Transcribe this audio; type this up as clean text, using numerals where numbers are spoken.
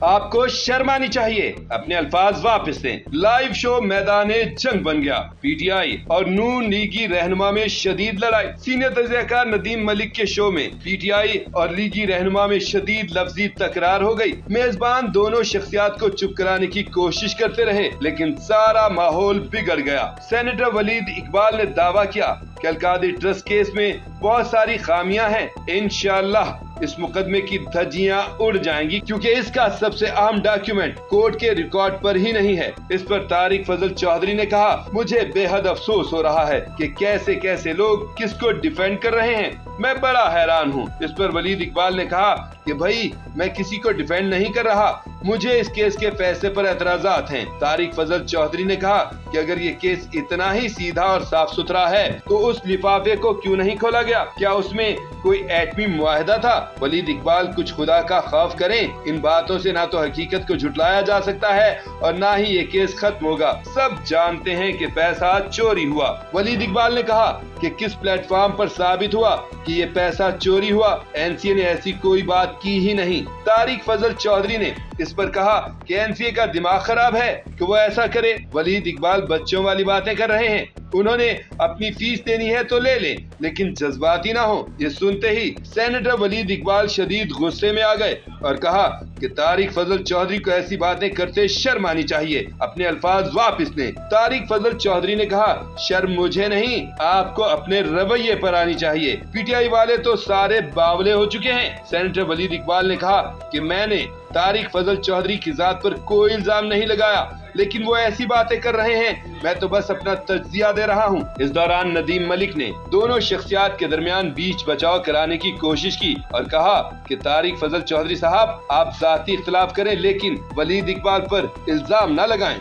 आपको शर्म आनी चाहिए, अपने अल्फाज वापस लें। लाइव शो मैदाने जंग बन गया। पीटीआई और नून लीगी रहनुमा में शदीद लड़ाई। सीनियर तजज़ियाकार नदीम मलिक के शो में पीटीआई और लीगी रहनुमा में शदीद लफ्जी तकरार हो गई। मेजबान दोनों शख्सियात को चुप कराने की कोशिश करते रहे, लेकिन सारा माहौल बिगड़ गया। सेनेटर वलीद इकबाल ने दावा किया कि अलकादी ट्रस्ट केस में बहुत सारी खामियां हैं। इंशाअल्लाह इस मुकदमे की धज्जियां उड़ जाएंगी, क्योंकि इसका सबसे अहम डॉक्यूमेंट कोर्ट के रिकॉर्ड पर ही नहीं है। इस पर तारिक फजल चौधरी ने कहा, मुझे बेहद अफसोस हो रहा है कि कैसे कैसे लोग किसको डिफेंड कर रहे हैं, मैं बड़ा हैरान हूँ। इस पर वलीद इकबाल ने कहा कि भाई मैं किसी को डिफेंड नहीं कर रहा, मुझे इस केस के फैसले पर एतराजात हैं। तारिक फजल चौधरी ने कहा कि अगर ये केस इतना ही सीधा और साफ सुथरा है तो उस लिफाफे को क्यों नहीं खोला गया? क्या उसमें कोई एटमी मुआहदा था? वलीद इकबाल, कुछ खुदा का खौफ करें, इन बातों से ना तो हकीकत को झुटलाया जा सकता है और ना ही ये केस खत्म होगा। सब जानते हैं कि पैसा चोरी हुआ। वलीद इकबाल ने कहा कि किस प्लेटफॉर्म पर साबित हुआ कि ये पैसा चोरी हुआ? एनसीए ने ऐसी कोई बात की ही नहीं। तारिक फजल चौधरी ने इस पर कहा कि एनसीए का दिमाग खराब है कि वो ऐसा करे। वलीद इकबाल बच्चों वाली बातें कर रहे हैं, उन्होंने अपनी फीस देनी है तो ले लें, लेकिन जज्बाती ना हो। ये सुनते ही सेनेटर वलीद इकबाल शदीद गुस्से में आ गए और कहा कि तारिक फजल चौधरी को ऐसी बातें करते शर्म आनी चाहिए, अपने अल्फाज वापस लें। तारिक फजल चौधरी ने कहा, शर्म मुझे नहीं, आपको अपने रवैये पर आनी चाहिए। पीटीआई वाले तो सारे बावले हो चुके हैं। सेनेटर वलीद इकबाल ने कहा कि मैंने तारिक फजल चौधरी की जात पर कोई इल्जाम नहीं लगाया, लेकिन वो ऐसी बातें कर रहे हैं, मैं तो बस अपना तज्जिया दे रहा हूँ। इस दौरान नदीम मलिक ने दोनों शख्सियात के दरमियान बीच बचाव कराने की कोशिश की और कहा कि तारिक फजल चौधरी साहब, आप जाती इख्तिलाफ करें, लेकिन वलीद इकबाल पर इल्जाम न लगाएं।